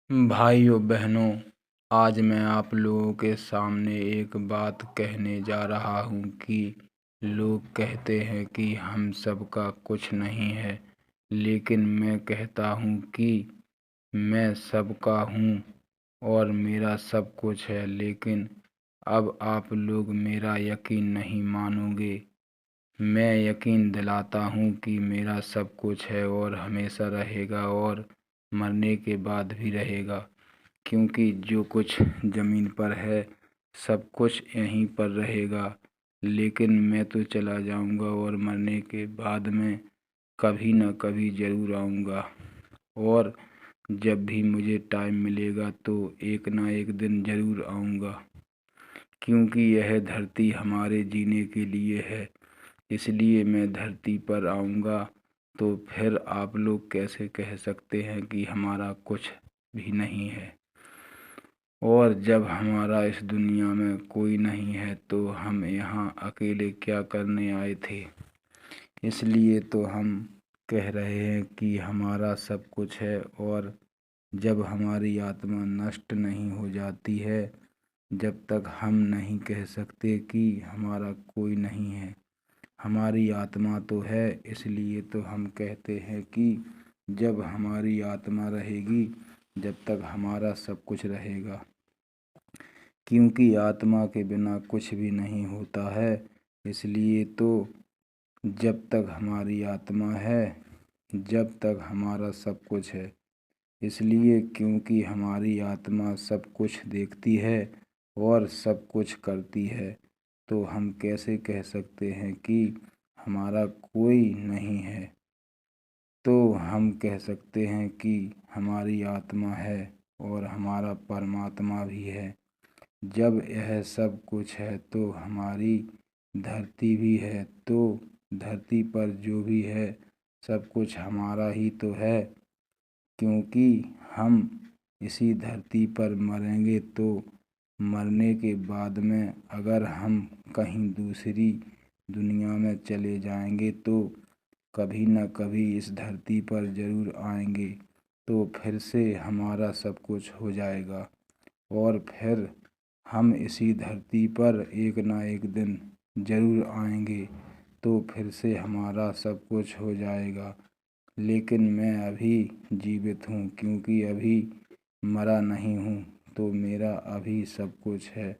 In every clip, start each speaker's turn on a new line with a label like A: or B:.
A: भाइयों बहनों, आज मैं आप लोगों के सामने एक बात कहने जा रहा हूँ कि लोग कहते हैं कि हम सबका कुछ नहीं है, लेकिन मैं कहता हूँ कि मैं सबका हूँ और मेरा सब कुछ है। लेकिन अब आप लोग मेरा यकीन नहीं मानोगे। मैं यकीन दिलाता हूँ कि मेरा सब कुछ है और हमेशा रहेगा और मरने के बाद भी रहेगा, क्योंकि जो कुछ ज़मीन पर है सब कुछ यहीं पर रहेगा। लेकिन मैं तो चला जाऊंगा और मरने के बाद में कभी न कभी ज़रूर आऊँगा, और जब भी मुझे टाइम मिलेगा तो एक ना एक दिन ज़रूर आऊँगा, क्योंकि यह धरती हमारे जीने के लिए है। इसलिए मैं धरती पर आऊँगा। तो फिर आप लोग कैसे कह सकते हैं कि हमारा कुछ भी नहीं है? और जब हमारा इस दुनिया में कोई नहीं है तो हम यहाँ अकेले क्या करने आए थे? इसलिए तो हम कह रहे हैं कि हमारा सब कुछ है। और जब हमारी आत्मा नष्ट नहीं हो जाती है, जब तक हम नहीं कह सकते कि हमारा कोई नहीं है। हमारी आत्मा तो है, इसलिए तो हम कहते हैं कि जब हमारी आत्मा रहेगी, जब तक हमारा सब कुछ रहेगा, क्योंकि आत्मा के बिना कुछ भी नहीं होता है। इसलिए तो जब तक हमारी आत्मा है, जब तक हमारा सब कुछ है। इसलिए क्योंकि हमारी आत्मा सब कुछ देखती है और सब कुछ करती है, तो हम कैसे कह सकते हैं कि हमारा कोई नहीं है? तो हम कह सकते हैं कि हमारी आत्मा है और हमारा परमात्मा भी है। जब यह सब कुछ है तो हमारी धरती भी है, तो धरती पर जो भी है सब कुछ हमारा ही तो है। क्योंकि हम इसी धरती पर मरेंगे तो मरने के बाद में अगर हम कहीं दूसरी दुनिया में चले जाएंगे तो कभी न कभी इस धरती पर ज़रूर आएंगे, तो फिर से हमारा सब कुछ हो जाएगा और फिर हम इसी धरती पर एक ना एक दिन ज़रूर आएंगे, तो फिर से हमारा सब कुछ हो जाएगा। लेकिन मैं अभी जीवित हूँ, क्योंकि अभी मरा नहीं हूँ, तो मेरा अभी सब कुछ है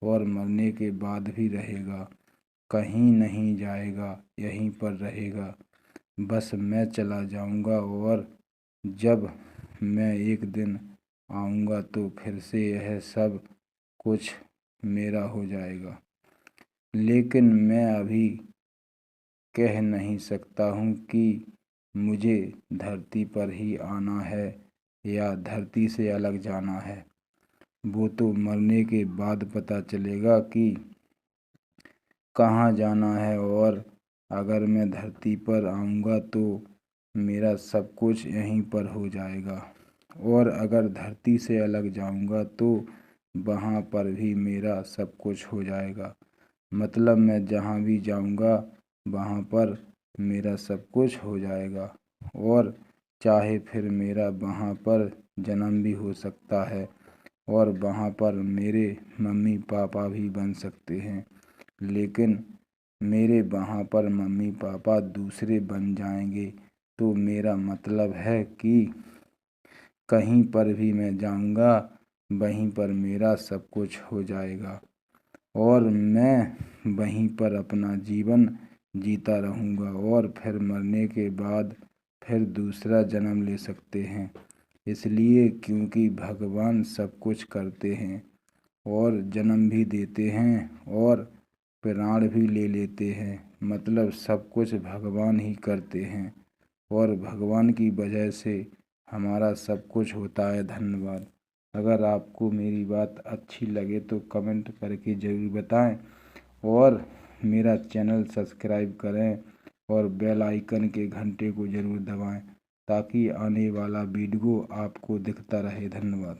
A: और मरने के बाद भी रहेगा। कहीं नहीं जाएगा, यहीं पर रहेगा। बस मैं चला जाऊंगा और जब मैं एक दिन आऊँगा तो फिर से यह सब कुछ मेरा हो जाएगा। लेकिन मैं अभी कह नहीं सकता हूँ कि मुझे धरती पर ही आना है या धरती से अलग जाना है। वो तो मरने के बाद पता चलेगा कि कहाँ जाना है। और अगर मैं धरती पर आऊँगा तो मेरा सब कुछ यहीं पर हो जाएगा, और अगर धरती से अलग जाऊँगा तो वहाँ पर भी मेरा सब कुछ हो जाएगा। मतलब मैं जहाँ भी जाऊँगा वहाँ पर मेरा सब कुछ हो जाएगा, और चाहे फिर मेरा वहाँ पर जन्म भी हो सकता है और वहाँ पर मेरे मम्मी पापा भी बन सकते हैं। लेकिन मेरे वहाँ पर मम्मी पापा दूसरे बन जाएंगे, तो मेरा मतलब है कि कहीं पर भी मैं जाऊँगा वहीं पर मेरा सब कुछ हो जाएगा और मैं वहीं पर अपना जीवन जीता रहूँगा, और फिर मरने के बाद फिर दूसरा जन्म ले सकते हैं। इसलिए क्योंकि भगवान सब कुछ करते हैं और जन्म भी देते हैं और प्राण भी ले लेते हैं। मतलब सब कुछ भगवान ही करते हैं और भगवान की वजह से हमारा सब कुछ होता है। धन्यवाद। अगर आपको मेरी बात अच्छी लगे तो कमेंट करके ज़रूर बताएं, और मेरा चैनल सब्सक्राइब करें और बेल आइकन के घंटे को ज़रूर दबाएं, ताकि आने वाला वीडियो आपको दिखता रहे। धन्यवाद।